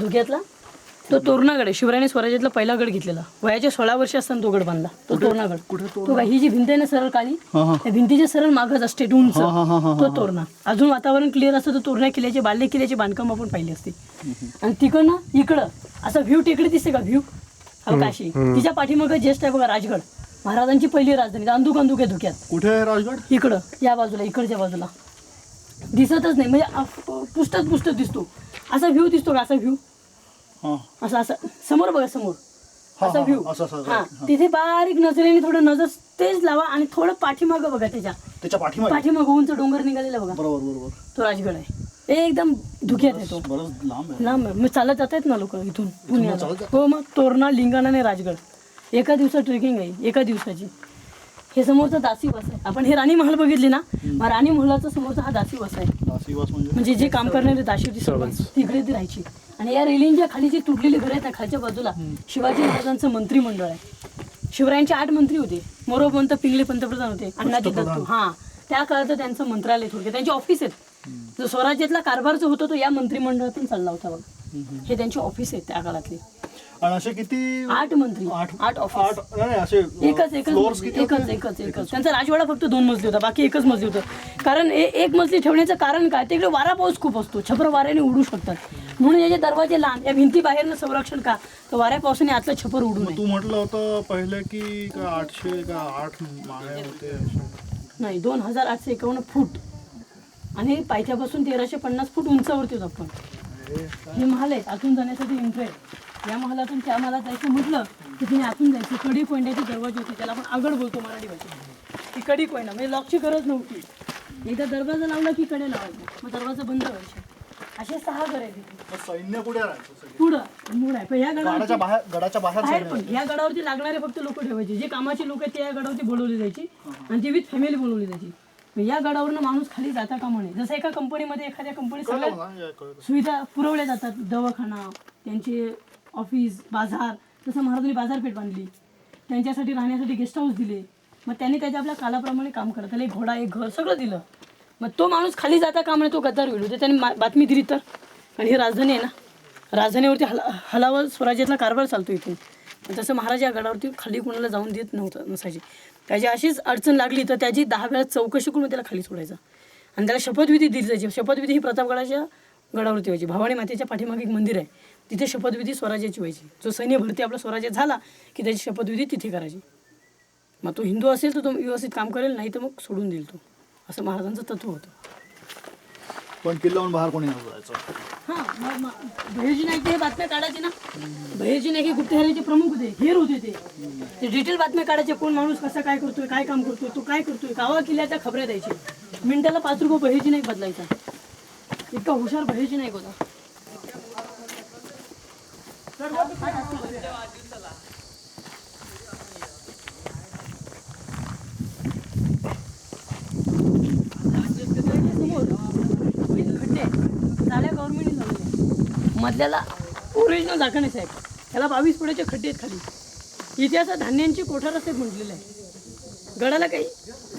धुक्यातला तो तोरणागड आहे. शिवरायाने स्वराज्यातला पहिला गड घेतलेला. वयाच्या 16 वर्ष असताना तो गड बांधला. तो तोरणागड. तो काय ही जी भिंत आहे ना सरळ काली, त्या भिंतीच्या सरळ मागच असते उंच तो तोरणा. अजून वातावरण क्लिअर असतं तर तोरणा किल्ल्याचे बाले किल्ल्याचे बांधकाम आपण पाहिले असते. आणि तिकडनं इकडं असा व्ह्यू टेकडे दिसते का व्ह्यू अवकाशी. तिच्या पाठीमागं ज्येष्ठ आहे बघा राजगड, महाराजांची पहिली राजधानी. अंदुक अंदुक आहे धुक्यात. कुठे आहे राजगड? इकडं या बाजूला, इकडच्या बाजूला दिसतच नाही म्हणजे पुस्तक दिसतो. असा व्ह्यू दिसतो का? असा व्ह्यू असं समोर बघा, समोर असा व्ह्यू. हा तिथे बारीक नजरेने थोडं नजर तेच लावा आणि थोडं पाठीमागं बघा, त्याच्या पाठीमागं उंच डोंगर निघालेला बघा. बरोबर तो राजगड आहे. एकदम धुक्यात येतो, लांब आहे. मग चालत जात आहेत ना लोक इथून पुण्याला. हो मग तोरणा, लिंगाणा आणि राजगड एका दिवसात ट्रेकिंग आहे, एका दिवसाची. हे समोरचा दासीवास आहे. आपण हे राणी महल बघितली ना, राणी महलाचा समोरचा हा दासीवास आहे. म्हणजे जे काम करणारे दासी होती तिकडे ती राहायची. आणि या रेलिंगच्या खाली जे तुटलेले घर आहेत ना खालच्या बाजूला, शिवाजी महाराजांचं मंत्रिमंडळ आहे. शिवरायांचे 8 मंत्री होते. मोरोपंत पिंगले पंतप्रधान होते. अण्णाजी दत्तू त्या काळात त्यांचं मंत्रालय थोडक्यात त्यांचे ऑफिस आहेत. जो स्वराज्यातला कारभार जो होता तो या मंत्रिमंडळातून चालला होता बघा. हे त्यांचे ऑफिस आहेत त्या काळातले. आणि असे किती? 8 मंत्री, 8 ऑफिस. एकच त्यांचा राजवाडा फक्त 2 मजली होता, बाकी एकच मजली होतं. कारण एक मजली ठेवण्याचं कारण काय, तिकडे वारा पाऊस खूप असतो, छपर वाऱ्याने उडू शकतात. म्हणून याचे दरवाजे लहान, या भिंती बाहेरनं संरक्षण का, तर वाऱ्या पावसाने आतलं छपर उडू नये. तू म्हटलं होतं पहिले की 800 का 8 माळे होते. नाही, 2851 फूट आणि पायथ्यापासून 1350 फूट उंचावरती होत आपण. हे महाल आहे. आतून जाण्यासाठी एंट्री आहे. या महालातून त्या महालात जायचं म्हटलं की तिने आतून जायचं. कडी कोंड्याची दरवाजा होती, त्याला आपण आगड बोलतो मराठी भाषेत. ती कडी कोंडा म्हणजे लॉकची गरज नव्हती. एकदा दरवाजा लावला की कडे लावायचा, मग दरवाजा बंद व्हायचे. असे 6 घर आहेत. सैन्य कुठे राहायचं? पुढं मूळ आहे. पण या गडाच्या बाहेर पण या गडावरती लागणारे फक्त लोक ठेवायचे. जे कामाचे लोक आहेत ते या गडावरती बोलवले जायचे आणि ती विथ फॅमिली बोलवली जायची. या गडावरनं माणूस खाली जाता का म्हणे. जसं एका कंपनीमध्ये एखाद्या कंपनी सगळ्या सुविधा पुरवल्या जातात, दवाखाना, त्यांचे ऑफिस, बाजार. तसं महाराजांनी बाजारपेठ बांधली, त्यांच्यासाठी राहण्यासाठी गेस्ट हाऊस दिले. मग त्यांनी त्याच्या आपल्या कालाप्रमाणे काम करत त्याला एक घोडा, एक घर सगळं दिलं. मग तो माणूस खाली जाता का म्हणे, तो गद्दार होईल होते. त्यांनी बातमी दिली तर. आणि ही राजधानी आहे ना, राजधानीवरती हलावं स्वराज्यातला कारभार चालतो इथे. तसं महाराज या गडावरती खाली कोणाला जाऊन देत नसायचे. त्याची अशीच अडचण लागली तर त्याची 10 वेळा चौकशी करून त्याला खाली सोडायचा. आणि त्याला शपथविधी दिली जायची. शपथविधी ही प्रतापगडाच्या गडावरती व्हायची. भवानी मातेच्या पाठीमागे एक मंदिर आहे, तिथे शपथविधी स्वराज्याची व्हायची. जो सैन्य भरती आपला स्वराज्यात झाला की त्याची शपथविधी तिथे करायची. मग तो हिंदू असेल तर तो व्यवस्थित काम करेल, नाही तर मग सोडून देईल तो. असं महाराजांचं तत्व होतं. पण किल्ल्याहून बाहेर कोणी नव्हतं. हां, भैरजी नाईक हे बातम्या काढायचे ना. भैरजी नाईक हे गुप्तहेराचे प्रमुख होते, हेर होते. ते डिटेल बातम्या काढायचे. कोण माणूस कसा काय करतोय, काय काम करतोय, तो काय करतोय, गावा किल्ल्याच्या खबऱ्या द्यायचे. मिनिटाला 5 रुपये भैरजी नाईक बदलायचा. इतका हुशार भैरजी नाईक होता. गव्हर्नमेंटने लावले. मधल्याला ओरिजिनल झाकणे साहेब, त्याला 22 फुटाचे खड्डे आहेत खाली. इतिहासात धान्यांची कोठार असे म्हटलेलं आहे. गडाला काही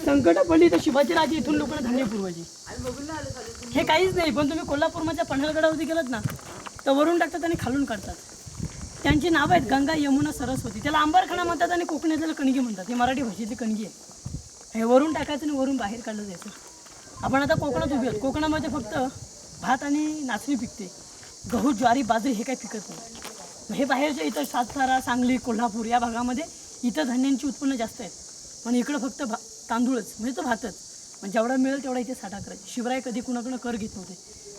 संकट पडली तर शिवाजी राजे इथून लोकांना धान्य पुरवायचे. हे काहीच नाही. पण तुम्ही कोल्हापूरमधल्या पन्हाळगडावरती गेलात ना, तर वरून टाकतात आणि खालून काढतात. त्यांची नावं आहेत गंगा, यमुना, सरस्वती. त्याला अंबारखाना म्हणतात आणि कोकणातल्याला कणगी म्हणतात. हे मराठी भाषेची कणगी आहे. हे वरून टाकायचं आणि वरून बाहेर काढलं जायचं. आपण आता कोकणात उभी आहोत. कोकणामध्ये फक्त भात आणि नाचणी पिकते. गहू, ज्वारी, बाजरी हे काही पिकत नाही. हे बाहेरच्या इतर सातारा, सांगली, कोल्हापूर या भागामध्ये इतर धान्यांची उत्पन्न जास्त आहेत. पण इकडं फक्त तांदूळच, म्हणजे तो भातच. पण जेवढा मिळेल तेवढा इथे साठा करायचा. शिवराय कधी कुणाकडून कर घेत नव्हते,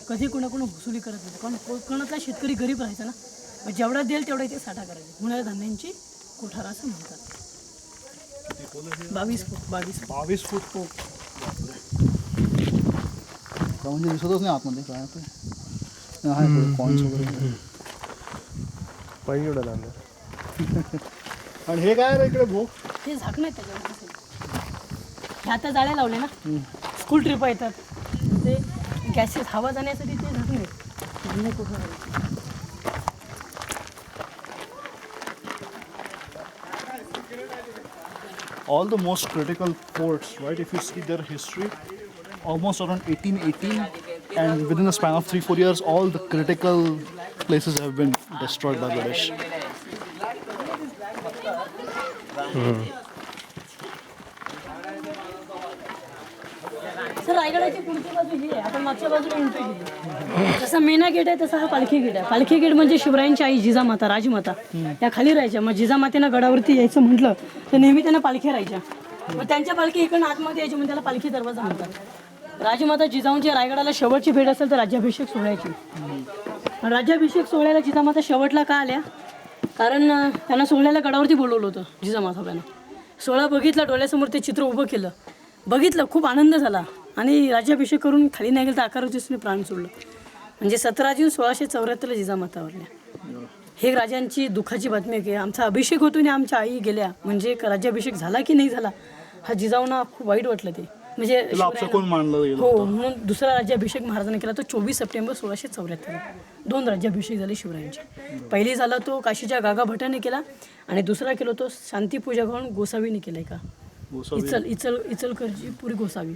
कधी कुणाकडून वसुली करत नव्हते. कारण कोकणातला शेतकरी गरीब राहायचा ना. मग जेवढा देईल तेवढा इथे साठा करायचा. म्हणून धान्यांची कोठार असं म्हणतात. 22 फूट. हो. म्हणजे दिसतच नाही आतमध्ये काय ते. पॉईंट्स वगैरे पाहिजे एवढं लांब. आणि हे काय रे इकडे भोग? हे झाकण आहे त्याच्यावर. हे आता जाळ्या लावले ना, स्कूल ट्रिप येतात ते गॅसेस हवा जाण्यासाठी ते झाकण आहे. धान्य कोठार. All the most critical forts, right? If you see their history, almost around 1818, and within a span of 3-4 years, all the critical places have been destroyed by British. Sir रायगडाची पुढची बाजू ही आहे. आपण मागच्या बाजूला एंट्री केली. जसा मेना गेट आहे तसा हा पालखी गेट आहे. पालखी गेट म्हणजे शिवरायांची आई जिजामाता, राजमाता त्या खाली राहायच्या. मग जिजामातेनं गडावरती यायचं म्हटलं तर नेहमी त्यांना पालख्या राहायच्या. मग त्यांच्या पालखी इकडून आतमध्ये यायची, म्हणजे त्याला पालखी दरवाजा म्हणतात. राजमाता जिजाऊंची रायगडाला शेवटची भेट असेल तर राज्याभिषेक सोहळ्याची. राज्याभिषेक सोहळ्याला जिजामाता शेवटला का आल्या? कारण त्यांना सोहळ्याला गडावरती बोलवलं होतं जिजामाताबाईनं. सोहळा बघितला, डोळ्यासमोर ते चित्र उभं केलं, बघितलं, खूप आनंद झाला आणि राज्याभिषेक करून खाली नाही गेलं तर 11 दिवसांनी प्राण सोडलं. म्हणजे 17 जून 1674 जिजामाता वारल्या. हे राजांची दुःखाची बातमी आहे की आमचा अभिषेक होतो आणि आमच्या आई गेल्या. म्हणजे राज्याभिषेक झाला की नाही झाला हा जिजाऊंना खूप वाईट वाटलं. ते म्हणजे कोण मानलं गेलं हो, म्हणून दुसरा राज्याभिषेक महाराजांनी केला तो 24 सप्टेंबर 1674. 2 राज्याभिषेक झाले शिवरायांचे. पहिली झाला तो काशीच्या गागा भटाने केला आणि दुसरा केला तो शांती पूजा घालून गोसावीने केलाय का इचलकरची पुरी गोसावी.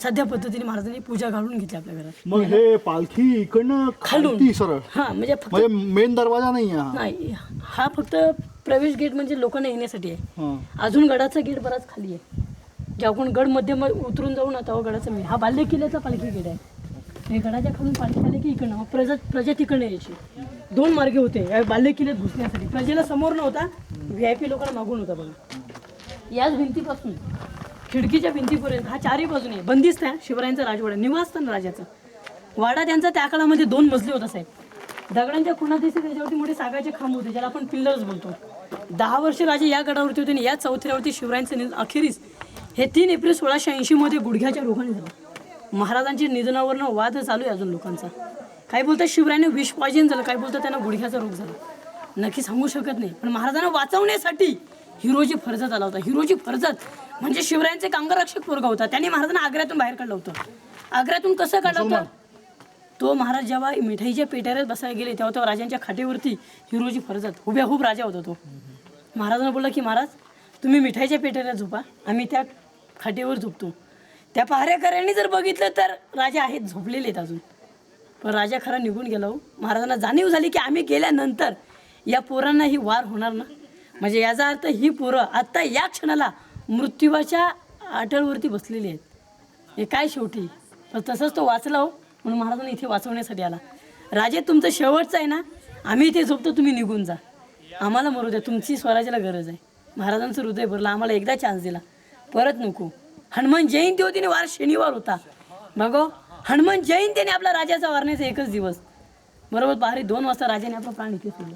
साध्या पद्धतीने महाराजांनी पूजा घालून घेतली आपल्या घरात. मग हे पालखी इकडनं खालती सरळ हा म्हणजे फक्त मेन दरवाजा नाही नाही, हा फक्त प्रवेश गेट म्हणजे लोकांना येण्यासाठी आहे. अजून गडाचा गेट बराच खाली आहे. जेव्हा आपण गड मध्ये उतरून जाऊ ना तेव्हा गडाचा मी हा बाल्य किल्ल्याचा पालखी गेट आहे. हे गडाच्या खालून पालखी आले की इकडनं प्रजा तिकडनं यायची. 2 मार्गे होते या बाल्य किल्ल्यात घुसण्यासाठी. प्रजेला समोर नव्हता, VIP लोकांना मागून होता. बघा याच भिंतीपासून खिडकीच्या भिंतीपर्यंत हा 4ही बाजूने बंदिस्त आहे. शिवरायांचा राजवाडा, निवासस्थान राजाचं. वाडा त्यांचा त्या काळामध्ये 2 मजली होता साहेब. दगडांच्या खुणा दिसते, त्याच्यावरती मोठे सागाचे खांब होते ज्याला आपण पिल्लर्स बोलतो. 10 वर्ष राजे या गडावरती होते आणि या चौथऱ्यावरती शिवरायांचं निधन अखेरीस हे 3 एप्रिल 1680 मध्ये गुडघ्याच्या रोगाने झालं. महाराजांच्या निधनावरनं वाद चालू आहे अजून लोकांचा. काही बोलतात शिवरायांना विष पॉयझन झालं, काही बोलतात त्यांना गुडघ्याचा रोग झाला. नक्की सांगू शकत नाही, पण महाराजांना वाचवण्यासाठी हिरोजी फर्जत आला होता. हिरोजी फर्जत म्हणजे शिवरायांचे कांगरक्षक पोरगा होता. त्यांनी महाराजांना आग्र्यातून बाहेर काढलं होतं. आग्र्यातून कसं काढलं होतं? तो महाराज जेव्हा मिठाईच्या पेट्याऱ्यात बसायला गेले तेव्हा राजांच्या खाटेवरती हिरोजी फर्जत हुबेहूब राजा होता. तो महाराजांना बोलला की महाराज तुम्ही मिठाईच्या पेट्याऱ्यात झोपा, आम्ही त्या खाटेवर झोपतो. त्या पहारेकऱ्यांनी जर बघितलं तर राजा आहेत, झोपलेले आहेत अजून. पण राजा खरा निघून गेला. महाराजांना जाणीव झाली की आम्ही गेल्यानंतर या पोरांना ही वार होणार ना. म्हणजे याचा अर्थ ही पोरं आत्ता या क्षणाला मृत्यूच्या अटळवरती बसलेली आहेत. हे काय शेवटी पण तसंच तो वाचला हो, म्हणून महाराजांना इथे वाचवण्यासाठी आला. राजे तुमचं शेवटचं आहे ना, आम्ही इथे झोपतो, तुम्ही निघून जा, आम्हाला मरू द्या, तुमची स्वराज्याला गरज आहे. महाराजांचं हृदय भरलं, आम्हाला एकदा चान्स दिला, परत नको. हनुमान जयंती होती आणि वार शनिवार होता. बघो हनुमान जयंतीने आपला राजाचा वारण्याचा एकच दिवस. बरोबर पहारी 2 वाजता राजाने आपला प्राण इथे सोडलं.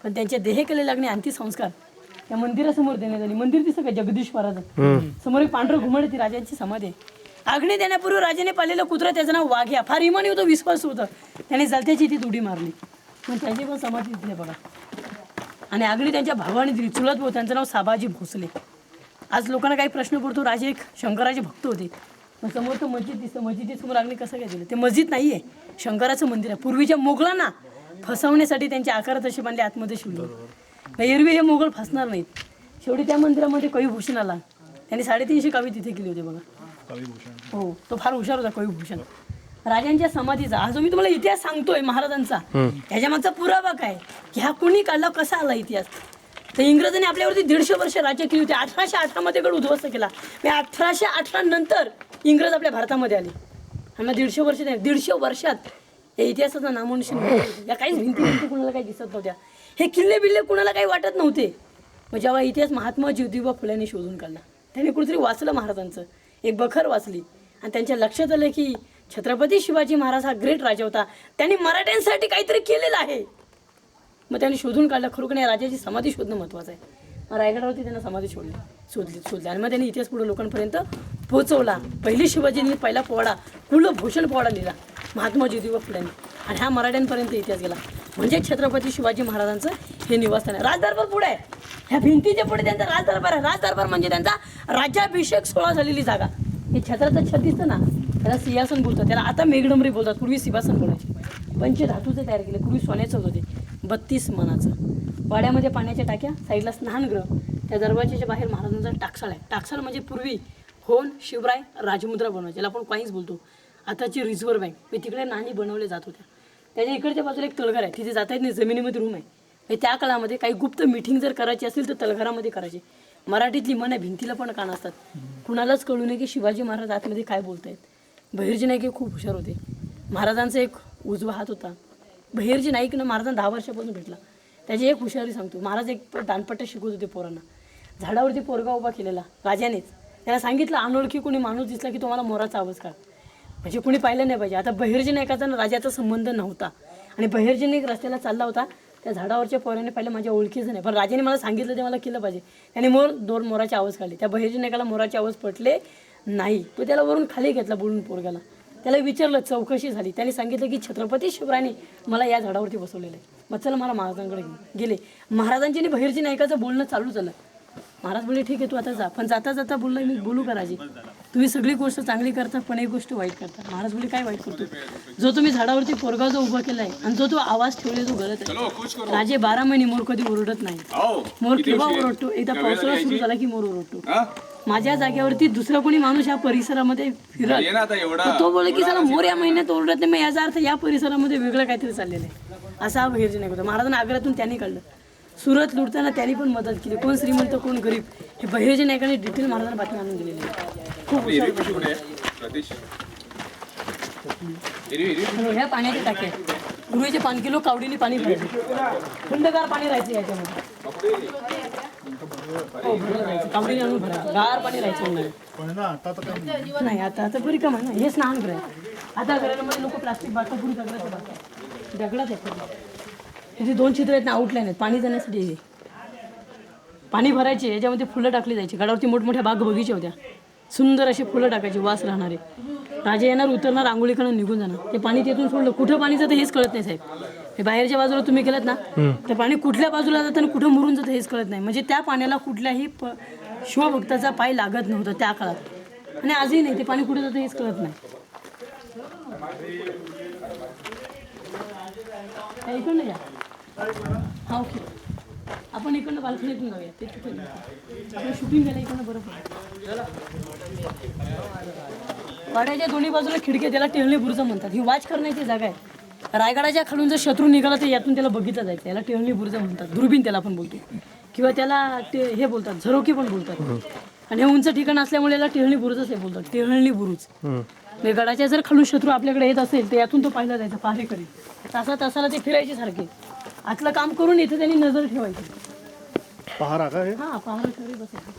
पण त्यांच्या देहेकडे लागणे अंत्यसंस्कार त्या मंदिरासमोर देण्यात आले. मंदिर दिसतं का जगदीश्वराचं समोर एक पांढरं घुमट ती राजांची समाधी आहे. आग्नी देण्यापूर्वी राजाने पाळलेलं कुत्रा त्याचं नाव वाघ्या. फार इमानी होतं, विश्वास होतं. त्याने जलत्याची ती उडी मारली, पण त्याची पण समाधी दिली बघा. आणि आग्नी त्यांच्या भावाने दिली. चुलत भाऊ त्यांचं नाव साबाजी भोसले. आज लोकांना काही प्रश्न पडतो, राजे एक शंकराचे भक्त होते, पण समोर तर मस्जिद दिसतं, मस्जिदीसमोर आग्नी कसं काय दिलं? ते मस्जिद नाही आहे, शंकराचं मंदिर आहे. पूर्वीच्या मोगलांना फसवण्यासाठी त्यांचे आकार तसे बांधले, आतमध्ये शिवले. एरवी हे मोगल फसणार नाहीत. शेवटी त्या मंदिरामध्ये कविभूषण आला. त्यांनी 350 कवी तिथे केली होते बघा. हो, तो फार हुशार होता कविभूषण. राजांच्या समाधीचा हा जो मी तुम्हाला इतिहास सांगतोय महाराजांचा, ह्याच्या मागचा पुरावा काय की हा कुणी काढला, कसा आला इतिहास? तर इंग्रजांनी आपल्यावरती 150 वर्ष राज्य केली होती. 1818 मध्ये गड उद्ध्वस्त केला. 1818 नंतर इंग्रज आपल्या भारतामध्ये आले. आणि 150 वर्ष नाही, 150 वर्षात या इतिहासाचा नामोनिशाण या काहीच भिंती कुणाला काही दिसत नव्हत्या. हे किल्ले बिल्ले कुणाला काही वाटत नव्हते. मग जेव्हा इतिहास महात्मा ज्योतिबा फुलेंनी शोधून काढला, त्यांनी कुठेतरी वाचलं महाराजांचं, एक बखर वाचली आणि त्यांच्या लक्षात आलं की छत्रपती शिवाजी महाराज हा ग्रेट राजा होता, त्यांनी मराठ्यांसाठी काहीतरी केलेलं आहे. मग त्यांनी शोधून काढलं, खरोखर या राजाची समाधी शोधणं महत्त्वाचं आहे. मग रायगडावरती त्यांना समाधी शोधली आणि मग त्यांनी इतिहास पुढे लोकांपर्यंत पोहोचवला. पहिली शिवाजींनी पहिला पोवाडा कुलभूषण पोवाडा लिहिला महात्मा ज्योतिबा फुलेंनी, आणि हा मराठ्यांपर्यंत इतिहास गेला. म्हणजे छत्रपती शिवाजी महाराजांचं हे निवासस्थान आहे. राजदरबार पुढे आहे, ह्या भिंतीच्या पुढे त्यांचा राजदरबार आहे. राजदरबार म्हणजे त्यांचा राज्याभिषेक सोहळा झालेली जागा. हे छत्राचं छत दिसतं ना, त्याला सिंहासन बोलतात, त्याला आता मेघडंबरी बोलतात, पूर्वी सिंहासन बोलायचे. पंचधातूचे तयार केले, पूर्वी सोन्याचं होते, 32 मनाचं. वाड्यामध्ये पाण्याच्या टाक्या, साईडला स्नानगृह, त्या दरवाजाच्या बाहेर महाराजांचा टाकसाळ आहे. टाकसाळ म्हणजे पूर्वी होन, शिवराय, राजमुद्रा बनवायचे, ज्याला आपण कॉईन्स बोलतो. आताची रिझर्व्ह बँक, तिकडे नाणी बनवले जात होत्या. त्याच्या इकडच्या बाजूला एक तळघर आहे, तिथे जाता येत नाही, जमिनीमध्ये रूम आहे. म्हणजे त्या काळामध्ये काही गुप्त मीटिंग जर करायची असेल तर तळघरामध्ये करायची. मराठीतली मन आहे, भिंतीला पण कान असतात. कुणालाच कळू नये की शिवाजी महाराज आतमध्ये काय बोलतायत. बहिर्जी नाईक हे खूप हुशार होते. महाराजांचा एक उजवा हात होता. बहिर्जी नाईकनं महाराजांना 10 वर्षापासून भेटला. त्याची एक हुशारी सांगतो. महाराज एक दानपट्टा शिकवत होते पोरांना. झाडावरती पोरगा उभा केलेला राजानेच. त्याला सांगितलं अनोळखी कोणी माणूस दिसला की तुम्हाला मोराचा आवाज काढ. म्हणजे कोणी पाहिलं नाही पाहिजे. आता बहिर्जी नाईकाचा राजाचा संबंध नव्हता आणि बहिर्जी नाईक रस्त्याला चालला होता. त्या झाडावरच्या पोराने पाहिलं माझ्या ओळखीचं नाही, पण राजाने मला सांगितलं ते मला केलं पाहिजे. त्याने दोन मोराचे आवाज काढले. त्या बहिर्जी नाईकाला मोराचे आवाज पटले नाही. तो त्याला वरून खाली घेतला बोलून पोरग्याला. त्याला विचारलं, चौकशी झाली. त्याने सांगितलं की छत्रपती शिवरायांनी मला या झाडावरती बसवलेलं आहे. मग चला मला महाराजांकडे गेले. महाराजांची आणि बहिर्जी नाईकाचं बोलणं चालू झालं. महाराज बोलले ठीक आहे तू आता जा. पण जाता जाता बोलला मी बोलू का राजे, तुम्ही सगळी गोष्ट चांगली करता पण एक गोष्ट वाईट करता. महाराज बोलले काय वाईट करतो. जो तुम्ही झाडावरती पोरगा जो उभा केलाय आणि जो तो आवाज ठेवले तो गलत आहे. राजे 12 महिने मोर कधी ओरडत नाही. मोर केव्हा ओरडतो, एकदा पावसाळा सुरू झाला की मोर ओरडतो. माझ्या जागेवरती दुसरा कोणी माणूस या परिसरामध्ये फिरत तो बोलले की चला मोर या महिन्यात ओरडत नाही, मग याचा अर्थ या परिसरामध्ये वेगळं काहीतरी चाललेलं आहे. असा हा बहिर्जी नाईक होता. महाराजांना आग्र्यातून त्यांनी काढलं. सुरत लुटताना त्यांनी पण मदत केली. कोण श्रीमंत कोण गरीब हे बहिर्जी नाईकांनी डिटेल महाराजांना बातमी आणून दिलेली आहे. खूप ह्या पाण्याचे टाके पूर्वीचे 5 किलो कावडीने पाणी भरायचे. थंडगार पाणी राहायचं याच्यामध्ये. हो भरलं राहायचं, कावडीने आणून भरायचं. गार पाणी राहायचं नाही. आता बरी का म्हणा हे स्नान करायचं. आता घरामध्ये लोक प्लास्टिक बाटल्या पूर्वी दगडात आहे. तिथे 2 छिद्र आहेत ना, आउटलाईन आहेत पाणी जाण्यासाठी. हे पाणी भरायचे, याच्यामध्ये फुलं टाकली जायची. गडावरती मोठमोठ्या बाग बगीचे होत्या. सुंदर असे फुलं टाकायचे, वास राहणारे. राजे येणार, उतरणार, आंघोळीकडे निघून जाणार. ते पाणी तिथून सोडलं कुठं पाणी जातं हेच कळत नाही साहेब. हे बाहेरच्या बाजूला तुम्ही केलं ना तर पाणी कुठल्या बाजूला जातं आणि कुठं मुरून जातं हेच कळत नाही. म्हणजे त्या पाण्याला कुठल्याही शिवभक्ताचा पाय लागत नव्हता त्या काळात आणि आजही नाही. ते पाणी कुठं जातं हेच कळत नाही. इकडनं या. हा ओके, आपण इकडनं बाल्कनीतून जाऊया. ते तिथे आपण शूटिंग केलं इकडनं बरं पडेल. वाड्याच्या दोन्ही बाजूला खिडकी, त्याला टेहळणी बुरुज म्हणतात. ही वाच करण्याची जागा आहे. रायगडाच्या खालून जर शत्रू निघाला तर यातून त्याला बघितलं जायचं. याला टेहळणी बुरुज म्हणतात. दुर्बीन त्याला पण बोलतो किंवा त्याला हे बोलतात झरोकी पण बोलतात. आणि हे उंच ठिकाण असल्यामुळे याला टेहळणी बुरुजच हे बोलतात. टेहळणी बुरुज. म्हणजे गडाच्या जर खालून शत्रू आपल्याकडे येत असेल तर यातून तो पाहिला जायचा पहारेकरी. तासाला ते फिरायचे सारखे. आतलं काम करून इथे त्यांनी नजर ठेवायची. पहारा का? हा पहारा करी बसायचं.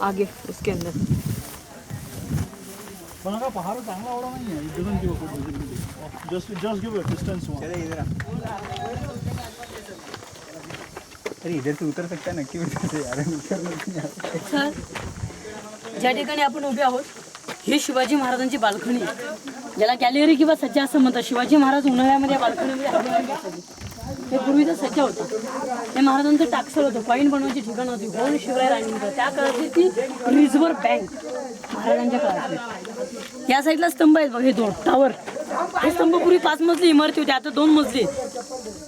आगे उसके अंदर पण का पहाड़ चांगला आवडा नाही आहे. It doesn't give a good visibility. Just give a distance one. अरे इधर से उतर सकता है नक्की उतर से यार. सर ज्या ठिकाणी आपण उभे आहोत ही शिवाजी महाराजांची बाल्कनी आहे. ज्याला गॅलरी किंवा सज्जा असं म्हणतात. शिवाजी महाराज उन्हाळ्यामध्ये बाल्कनीमध्ये हवेमध्ये बसायचे. हे पूर्वीचा सज्जा होता. हे महाराजांचं टाकसळ होतं. पॉईंट बनवायची ठिकाण होती. होऊन शिवराय राणींचं त्या काळातली ती रिझर्व्ह बँक महाराजांच्या काळातली. या साईडला स्तंभ आहेत बघ, हे 2 टावर. हे स्तंभ पूर्वी 5 मजली इमारती होती, आता 2 मजली.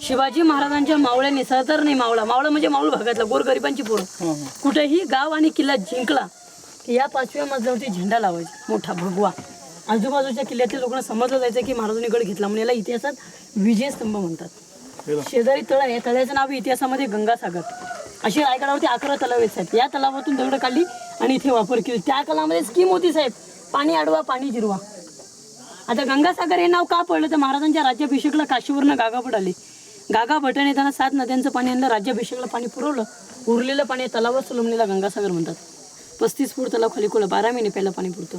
शिवाजी महाराजांच्या मावळ्याने, सरदार नाही मावळा म्हणजे मावळ भागातला गोरगरिबांची पोरं कुठेही गाव आणि किल्ला जिंकला की या 5व्या मजल्यावरती झेंडा लावायचा मोठा भगवा. आजूबाजूच्या किल्ल्यातील लोकांना समजलं जायचं की महाराजांनी गड घेतला म्हणून याला इतिहासात विजय स्तंभ म्हणतात. शेजारी तळ आहे, तळ्याचं नाव इतिहासामध्ये गंगासागर. अशी रायगडावरती 11 तलाव आहेत साहेब. या तलावातून दगड काढली आणि इथे वापर केली. त्या काळामध्ये स्कीम होती साहेब, पाणी अडवा पाणी जिरवा. आता गंगासागर हे नाव का पडलं तर महाराजांच्या राज्याभिषेकला काशीवरनं गागाभट आले. गागाभटाने त्यांना 7 नद्यांचं पाणी आणलं, राज्याभिषेकला पाणी पुरवलं. उरलेलं पाणी तलावात सुलमलेला गंगासागर म्हणतात. 35 फूट तलाव खाली खोला, 12 महिने प्यायला पाणी पुरतं.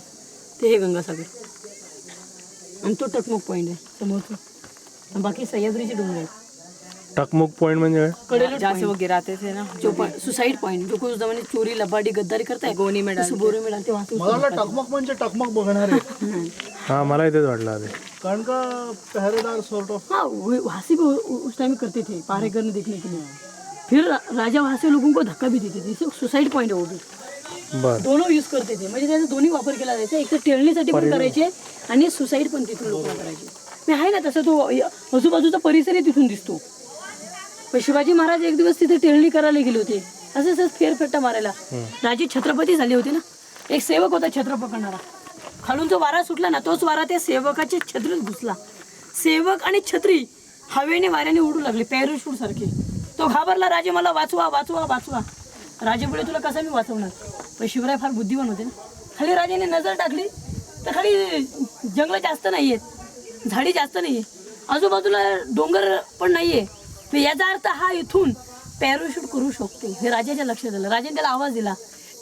ते हे गंगासागर आणि तो टकमक पॉईंट आहे समोरचं. बाकी सह्याद्रीचे डोंगर आहेत. टकमुक पॉइंट म्हणजे काय? कडेलूट जहाँ से वो गिराते थे ना जो सुसाइड पॉइंट जो कुछ जमाने चोरी लबाड़ी गद्दारी करता है गोनी में डाल बोरे में डालते वहाँ से मला वाटलं टकमक म्हणजे टकमक बघणार आहे हा मला इथेच वाटलं आधी. कारण का पहरेदार सॉर्ट ऑफ हाँ वहाँ से भी उस टाइम करते थे पारे करने देखने के लिए फिर राजा वहाँ से लोगों को धक्का भी देते थे जैसे सुसाइड पॉइंट है वो भी बर दोनों यूज करते थे म्हणजे त्याचा दोन्ही वापर केला जायचा एक तर टेळणीसाठी पण करायचे आणि सुसाईड पण तिथून लोक करायचे मी आहे ना तसं तो आजूबाजूचा परिसरही तिथून दिसतो पण शिवाजी महाराज एक दिवस तिथे टेळणी करायला गेले होते असं असं फेरफटका मारायला राजे छत्रपती झाले होते ना एक सेवक होता छत्र पकडणारा खालून जो वारा सुटला ना तोच वारा त्या सेवकाच्या छत्रीत घुसला सेवक आणि छत्री हवेने वाऱ्याने उडू लागले पॅराशूट सारखे तो घाबरला राजे मला वाचवा वाचवा वाचवा राजे पुढे तुला कसा मी वाचवणार पण शिवराय फार बुद्धिवान होते ना खाली राजाने नजर टाकली तर खाली जंगल जास्त नाहीयेत झाडी जास्त नाहीये आजूबाजूला डोंगर पण नाहीये तर याचा अर्थ हा इथून पॅराशूट करू शकतो हे राजाच्या लक्षात आलं राजाने त्याला आवाज दिला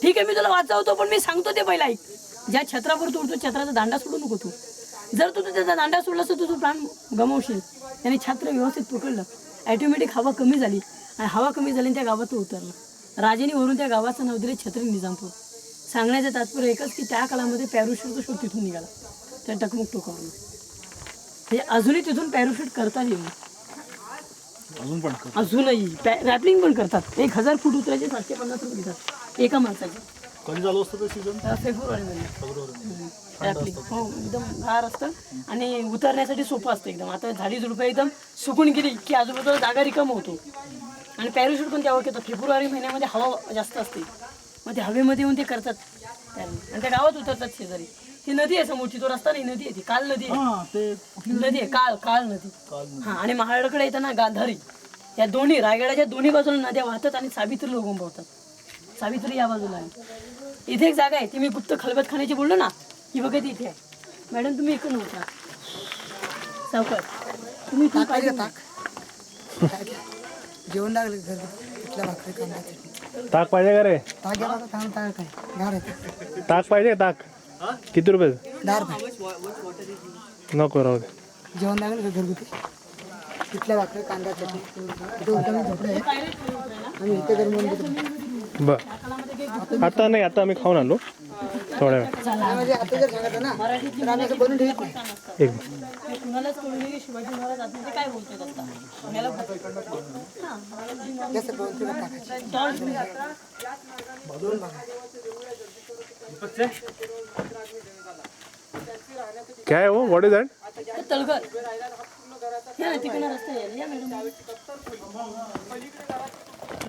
ठीक आहे मी तुला वाचवतो पण मी सांगतो ते पहिला ऐक ज्या छत्रावर तू उडतो छत्राचा दांडा सोडू नको तू जर तू त्याचा दांडा सोडला तर तुझं प्राण गमावशील त्याने छत्र व्यवस्थित पकडलं ॲटोमॅटिक हवा कमी झाली आणि हवा कमी झाली आणि त्या गावात तो उतरला राजाने वरून त्या गावाचं नाव दिले छत्री निजामपूर सांगण्याचं तात्पर्य एकच की त्या काळामध्ये पॅराशूटचा शोध तिथून निघाला त्या टकमुक टोकावरून म्हणजे अजूनही तिथून पॅराशूट करतात येईल अजून पण अजूनही रॅपलिंग पण करतात 1000 फूट उतरायचे 750 रुपये घेतात एका माणसाचे कधी चालू असतं ते सीझन फेब्रुवारीमध्ये रॅपलिंग हो एकदम गार असतं आणि उतरण्यासाठी सोपं असतं एकदम आता झाडी झुडपं एकदम सुकून गेली की आजूबाजूला जागा रिकाम होतो आणि पॅराशूट पण त्यावर येतं फेब्रुवारी महिन्यामध्ये हवा जास्त असते मग ते हवेमध्ये येऊन ते करतात आणि त्या गावात उतरतात शेजारी ती नदी आहे समोरची तो रस्ता नाही नदी आहे ती काल नदी आहे नदी आहे काल नदी हां आणि महाराष्ट्राकडे येताना गांधारी या दोन्ही रायगडाच्या दोन्ही बाजूला नद्या वाहतात आणि सावित्री लोक उंबवतात सावित्री या बाजूला आहे इथे एक जागा आहे ती मी गुप्त खलबतखान्याची बोललो ना ही बघा ती इथे आहे मॅडम तुम्ही इकडून उतरा सावकार तुम्ही इथून पाहिजे जेवण लागले घर इथल्या भाकरी कांदा ताक पाहिजे का रे? ताक घ्या बाबा थांब ताक काय गार आहे ताक पाहिजे ताक किती रुपये? 10 रुपये नको राहू दे. जेवण लागलं का घरगुती इथल्या भाकरी कांदा चटणी इथे उद्या झोपडे आम्ही इथे घर म्हणून बर आता नाही आता आम्ही खाऊन आलो थोड्या वेळ म्हणजे आता जर सांगितलं ना तर आम्ही असं बनवून ठेवत नाही एक हे कुणालाच कळू नये की शिवाजी महाराज आतमध्ये काय बोलतात आता पुण्याला जास्त बनवून टाकायचं टॉर्च घेऊन जा. दोन भाग काय आहे हो व्हॉट इज दॅट? हे तळघर हे ना तिकडनं रस्ता आहे या मॅडम